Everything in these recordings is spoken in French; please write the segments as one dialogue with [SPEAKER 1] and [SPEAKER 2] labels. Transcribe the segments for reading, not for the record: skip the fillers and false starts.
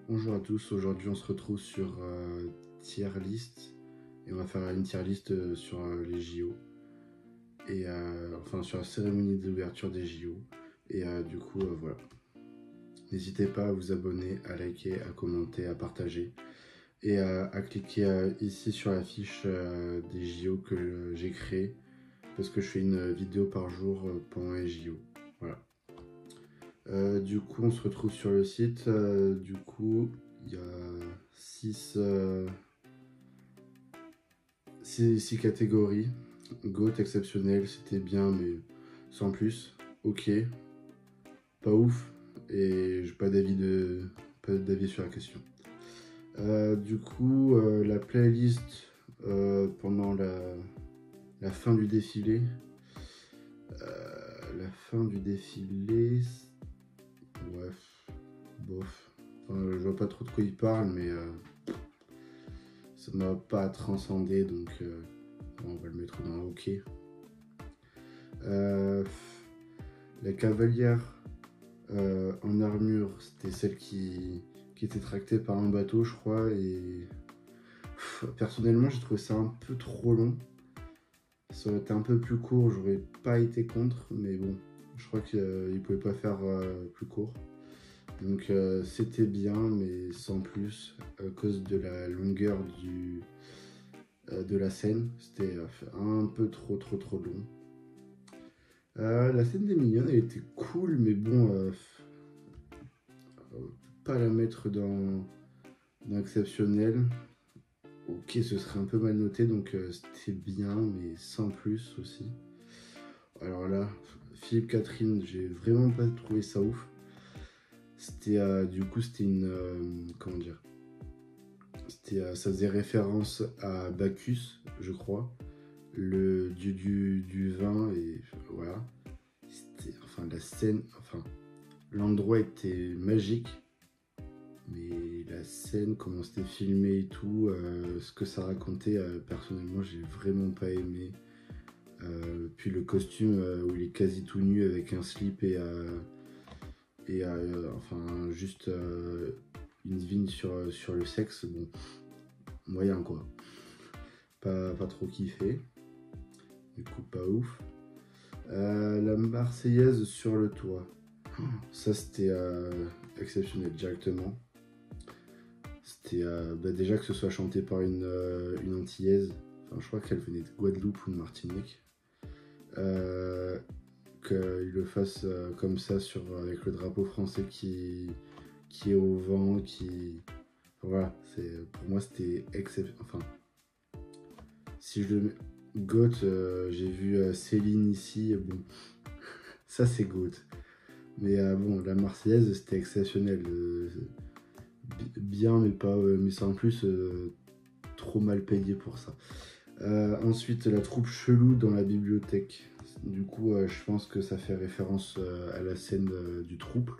[SPEAKER 1] Bonjour à tous, aujourd'hui on se retrouve sur tier list et on va faire une tier list sur les JO et enfin sur la cérémonie d'ouverture des JO et du coup voilà. N'hésitez pas à vous abonner, à liker, à commenter, à partager et à cliquer ici sur la fiche des JO que j'ai créé parce que je fais une vidéo par jour pendant les JO. Voilà. Du coup, on se retrouve sur le site. Du coup, il y a 6 catégories. GOAT exceptionnel, c'était bien, mais sans plus. Ok, pas ouf. Et j'ai pas d'avis sur la question. Du coup, la playlist pendant la fin du défilé. La fin du défilé. Ouais, bof. Enfin, je vois pas trop de quoi il parle, mais ça m'a pas transcendé, donc on va le mettre dans OK. La cavalière en armure, c'était celle qui était tractée par un bateau, je crois, et personnellement, j'ai trouvé ça un peu trop long. Ça aurait été un peu plus court, j'aurais pas été contre, mais bon, je crois qu'il pouvait pas faire plus court. Donc c'était bien, mais sans plus, à cause de la longueur de la scène. C'était un peu trop long. La scène des mignonnes, elle était cool, mais bon, pas la mettre dans exceptionnel. Ok, ce serait un peu mal noté, donc c'était bien, mais sans plus aussi. Alors là, Philippe Catherine, j'ai vraiment pas trouvé ça ouf. C'était du coup, c'était une comment dire, ça faisait référence à Bacchus, je crois, le dieu du vin, et voilà. Enfin, la scène, enfin, l'endroit était magique, mais la scène, comment c'était filmé et tout, ce que ça racontait, personnellement, j'ai vraiment pas aimé. Puis le costume où il est quasi tout nu avec un slip et enfin, juste une vigne sur le sexe, bon, moyen quoi. Pas trop kiffé, du coup pas ouf. La Marseillaise sur le toit, ça c'était exceptionnel directement. C'était déjà que ce soit chanté par une Antillaise, enfin je crois qu'elle venait de Guadeloupe ou de Martinique, qu'il le fasse comme ça avec le drapeau français qui est au vent, voilà, pour moi c'était exceptionnel. Enfin, si je le mets GOAT, j'ai vu Céline ici, bon, ça c'est GOAT. Mais bon, la Marseillaise c'était exceptionnel. Bien, mais pas, mais c'est en plus trop mal payé pour ça. Ensuite, la troupe chelou dans la bibliothèque. Du coup, je pense que ça fait référence à la scène du trouble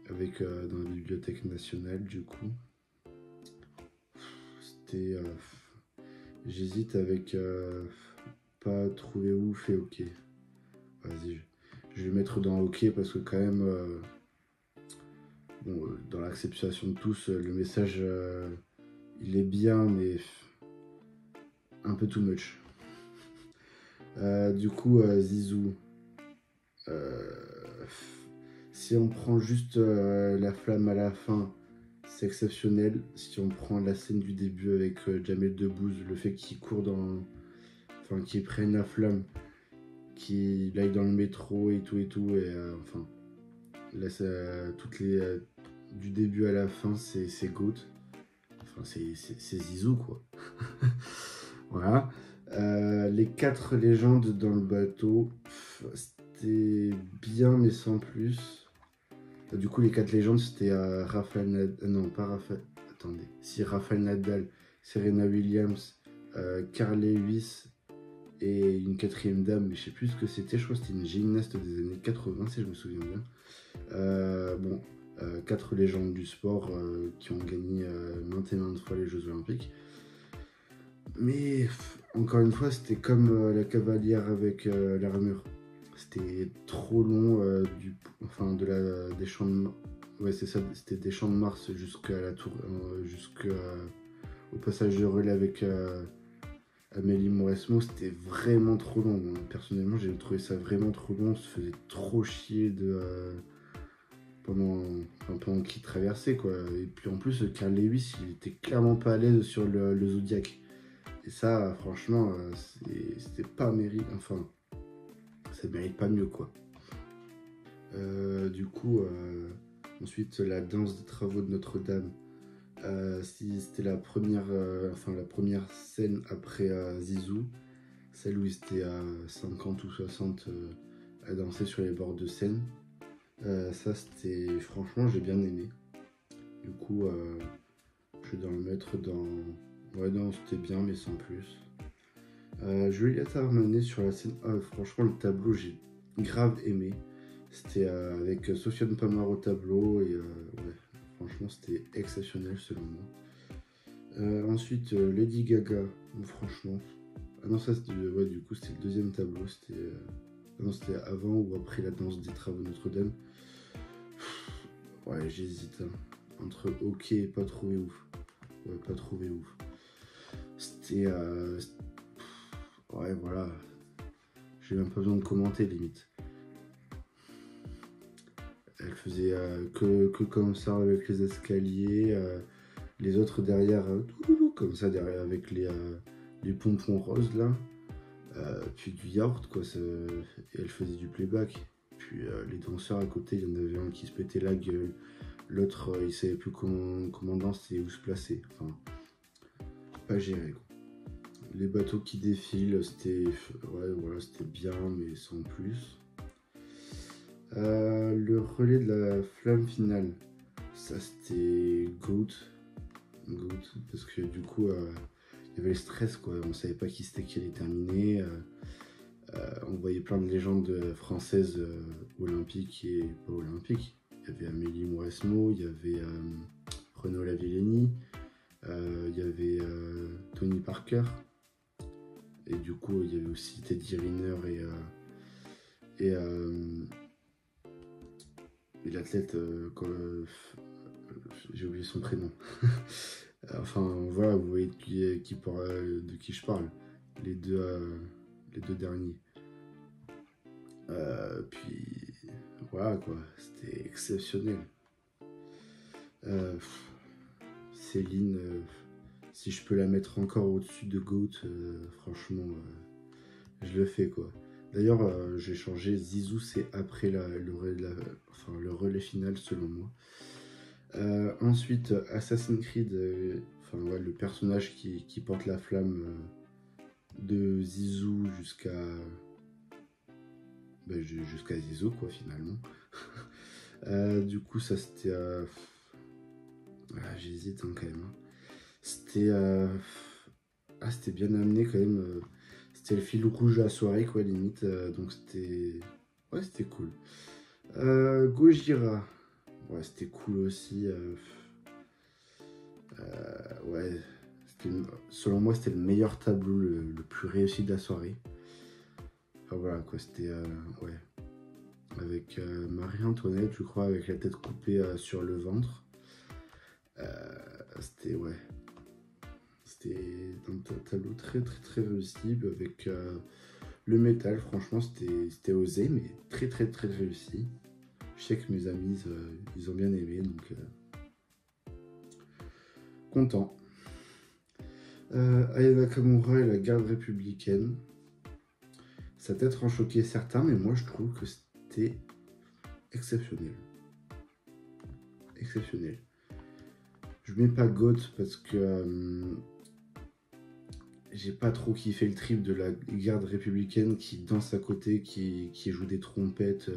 [SPEAKER 1] avec dans la bibliothèque nationale. Du coup, c'était, j'hésite avec pas trouvé ouf et ok. Vas-y, je vais mettre dans ok parce que quand même, bon, dans l'acceptation de tous, le message il est bien, mais un peu too much. Du coup, Zizou, euh, si on prend juste la flamme à la fin, c'est exceptionnel. Si on prend la scène du début avec Jamel Debbouze, le fait qu'il court enfin qu'il prenne la flamme, qu'il aille dans le métro et tout, et enfin, là, du début à la fin, c'est GOAT. Enfin, c'est Zizou, quoi. Voilà. Les 4 légendes dans le bateau, c'était bien, mais sans plus. Du coup, les 4 légendes, c'était Rafael Nadal. Non, pas Rafael. Attendez. Si, Rafael Nadal, Serena Williams, Carl Lewis et une quatrième dame, mais je sais plus ce que c'était. Je crois que c'était une gymnaste des années 80, si je me souviens bien. Bon, 4 légendes du sport qui ont gagné maintes et maintes fois les Jeux Olympiques. Mais encore une fois, c'était comme la cavalière avec l'armure. c'était trop long des champs de ouais c'est ça, c'était des champs de Mars jusqu'à la tour, jusqu'au passage de relais avec Amélie Mauresmo, c'était vraiment trop long. Personnellement, j'ai trouvé ça vraiment trop long, on se faisait trop chier pendant qu'il traversait quoi. Et puis en plus, Carl Lewis, il était clairement pas à l'aise sur le Zodiac. Et ça, franchement, c'était pas mérite. Enfin, ça mérite pas mieux quoi. Du coup, ensuite, la danse des travaux de Notre-Dame. C'était la première scène après Zizou, celle où il était à 50 ou 60 à danser sur les bords de Seine. Ça, c'était franchement, j'ai bien aimé. Du coup, je dois le mettre dans. Ouais, non, c'était bien, mais sans plus. Juliette Armanet sur la scène. Ah, franchement, le tableau, j'ai grave aimé. C'était avec Sofiane Pamar au tableau et ouais, franchement, c'était exceptionnel selon moi. Ensuite, Lady Gaga, franchement. Ah non, ça, ouais, du coup, c'était le deuxième tableau. Non, c'était avant ou après la danse des travaux Notre-Dame. Ouais, j'hésite. Hein. Entre ok et pas trouvé ouf. Ouais, pas trouvé ouf. C'était. Ouais, voilà. J'ai même pas besoin de commenter, limite. Elle faisait que comme ça avec les escaliers. Les autres derrière, comme ça, derrière avec les pompons roses là. Puis du yaourt, quoi. Et elle faisait du playback. Puis les danseurs à côté, il y en avait un qui se pétait la gueule. L'autre, il savait plus comment danser et où se placer. Enfin, pas géré, quoi. Les bateaux qui défilent, ouais, voilà, c'était bien, mais sans plus. Le relais de la flamme finale, ça c'était GOAT, parce que du coup, il y avait le stress, quoi. On savait pas qui c'était qui allait terminer. On voyait plein de légendes françaises olympiques et pas olympiques. Il y avait Amélie Mauresmo, il y avait Renaud Lavillenie, il y avait Tony Parker. Et du coup, il y avait aussi Teddy Riner et l'athlète, j'ai oublié son prénom. Enfin, voilà, vous voyez de qui je parle. Les deux derniers. Puis, voilà quoi, c'était exceptionnel. Céline, si je peux la mettre encore au-dessus de GOAT, franchement, je le fais quoi. D'ailleurs, j'ai changé. Zizou, c'est après le relais final selon moi. Ensuite, Assassin's Creed, ouais, le personnage qui porte la flamme de Zizou jusqu'à Zizou quoi finalement. Du coup, ça c'était. J'hésite hein, quand même. Hein. C'était c'était bien amené quand même. C'était le fil rouge de la soirée quoi limite. Donc c'était cool. Gojira. Ouais, c'était cool aussi. Ouais, selon moi, c'était le meilleur tableau, le plus réussi de la soirée. Enfin voilà, quoi, c'était. Ouais. Avec Marie-Antoinette, je crois, avec la tête coupée sur le ventre. C'était, ouais. C'était un tableau très, très, très réussi. Avec le métal, franchement, c'était osé, mais très, très, très réussi. Je sais que mes amis, ils ont bien aimé, donc content. Aya Nakamura et la garde républicaine. Ça a peut-être en choqué certains, mais moi je trouve que c'était exceptionnel. Exceptionnel. Je mets pas GOAT parce que j'ai pas trop kiffé le trip de la garde républicaine qui danse à côté, qui joue des trompettes,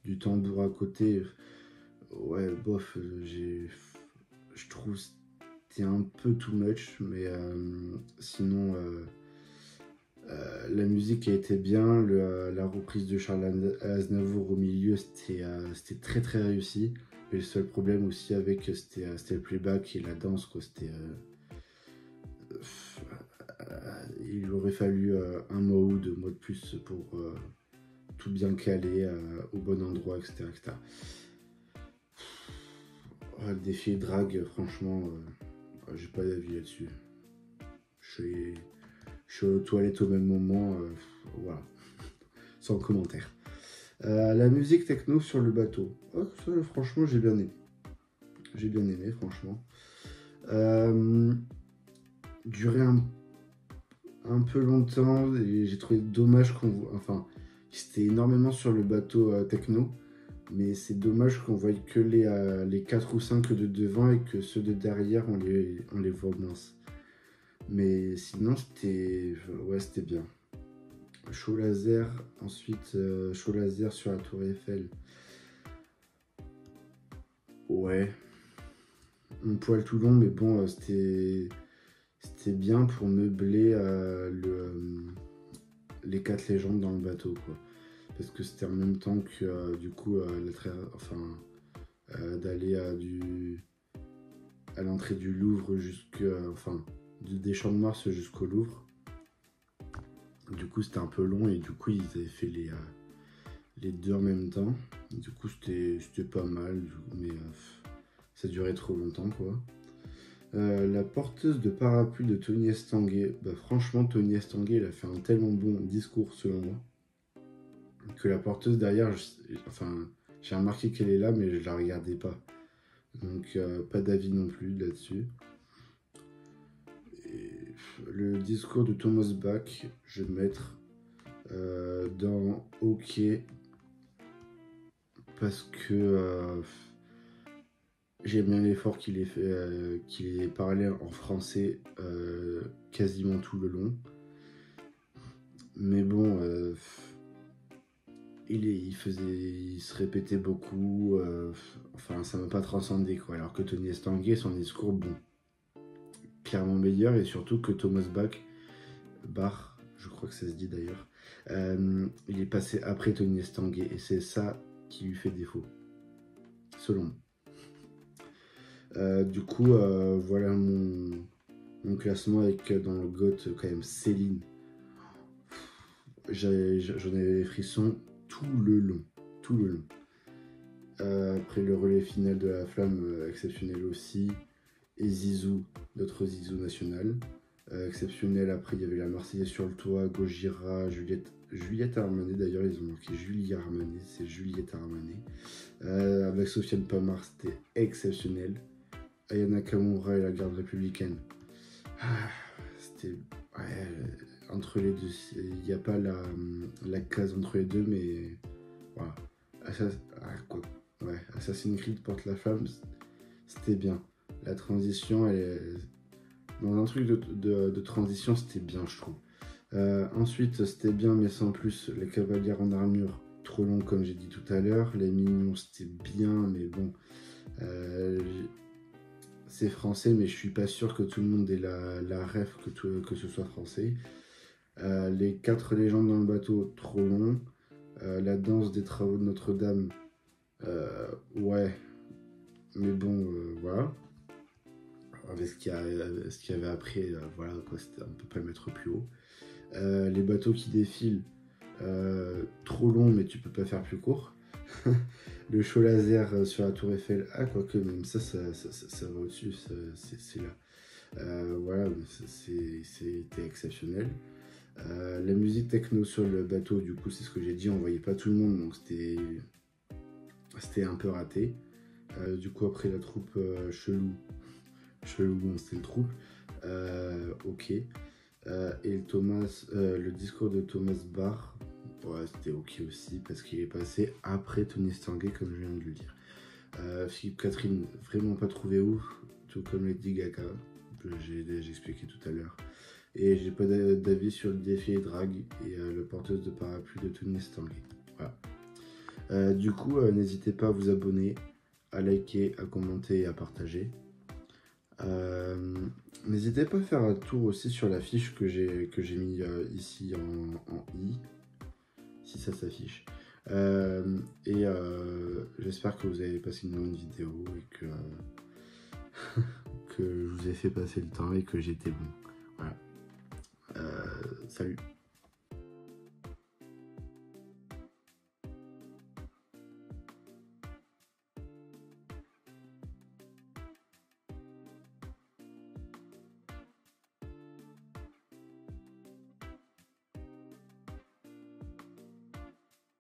[SPEAKER 1] du tambour à côté. Ouais, bof, je trouve c'était un peu too much, mais sinon la musique a été bien, la reprise de Charles Aznavour au milieu c'était très très réussi. Et le seul problème aussi c'était le playback et la danse quoi. Il aurait fallu un mois ou 2 mois de plus pour tout bien calé au bon endroit, etc. etc. Le défi drague, franchement, j'ai pas d'avis là-dessus. Je suis aux toilettes au même moment, voilà, sans commentaire. La musique techno sur le bateau. Oh, ça, franchement, j'ai bien aimé. J'ai bien aimé, franchement. Durer un peu longtemps et j'ai trouvé dommage qu'on voit. Enfin, c'était énormément sur le bateau techno, mais c'est dommage qu'on voie que les 4 ou 5 de devant et que ceux de derrière, on les voit moins. Mais sinon, c'était bien. Show laser, ensuite show laser sur la tour Eiffel. Ouais, un poil tout long, mais bon, c'était bien pour meubler les 4 légendes dans le bateau, quoi. Parce que c'était en même temps que du coup d'aller à l'entrée du Louvre des Champs de Mars jusqu'au Louvre. Du coup c'était un peu long et du coup ils avaient fait les deux en même temps. Du coup c'était pas mal, mais ça durait trop longtemps, quoi. La porteuse de parapluie de Tony Estanguet. Bah, franchement, Tony Estanguet, il a fait un tellement bon discours, selon moi, que la porteuse derrière, j'ai remarqué qu'elle est là, mais je la regardais pas. Donc, pas d'avis non plus là-dessus. Le discours de Thomas Bach, je vais le mettre dans OK, parce que j'ai bien l'effort qu'il ait fait, qu'il ait parlé en français quasiment tout le long. Mais bon, il se répétait beaucoup. Ça m'a pas transcendé, quoi. Alors que Tony Estanguet, son discours, bon, clairement meilleur, et surtout que Thomas Bach, je crois que ça se dit d'ailleurs, il est passé après Tony Estanguet, et c'est ça qui lui fait défaut, selon moi. Du coup, voilà mon classement avec dans le GOAT quand même Céline. J'en avais les frissons tout le long. Après le relais final de la flamme, exceptionnel aussi. Et Zizou, notre Zizou national. Exceptionnel, après il y avait la Marseillaise sur le toit, Gojira, Juliette Armanet, d'ailleurs ils ont marqué Julie Armanet, c'est Juliette Armanet. Avec Sofiane Pamar, c'était exceptionnel. Ayana Kamura et la garde républicaine. C'était... Ouais, entre les deux, il n'y a pas la case entre les deux, mais voilà. Assassin's Creed porte la flamme, c'était bien. La transition, dans un truc de transition, c'était bien, je trouve. Ensuite, c'était bien, mais sans plus. Les cavalières en armure, trop long, comme j'ai dit tout à l'heure. Les mignons, c'était bien, mais bon. C'est français, mais je suis pas sûr que tout le monde ait la ref que ce soit français. Les 4 légendes dans le bateau, trop long. La danse des travaux de Notre-Dame, ouais, mais bon, voilà. Avec ce qu'il y avait après, voilà, quoi, on peut pas le mettre plus haut. Les bateaux qui défilent, trop long, mais tu peux pas faire plus court. Le show laser sur la tour Eiffel, quoique même ça va au-dessus, c'est là. Voilà, c'était exceptionnel. La musique techno sur le bateau, du coup, c'est ce que j'ai dit, on voyait pas tout le monde, donc c'était un peu raté. Du coup, après la troupe chelou, bon, c'était le troupe, ok. Et le discours de Thomas Bach, ouais, c'était ok aussi, parce qu'il est passé après Tony Estanguet, comme je viens de le dire. Philippe Catherine, vraiment pas trouvé ouf, tout comme Lady Gaga, que j'ai déjà expliqué tout à l'heure. Et j'ai pas d'avis sur le défi drague et le porteuse de parapluie de Tony Estanguet. Voilà. Du coup, n'hésitez pas à vous abonner, à liker, à commenter et à partager. N'hésitez pas à faire un tour aussi sur la fiche que j'ai mis ici en i, si ça s'affiche. J'espère que vous avez passé une bonne vidéo et que je vous ai fait passer le temps et que j'étais bon. Voilà. Salut.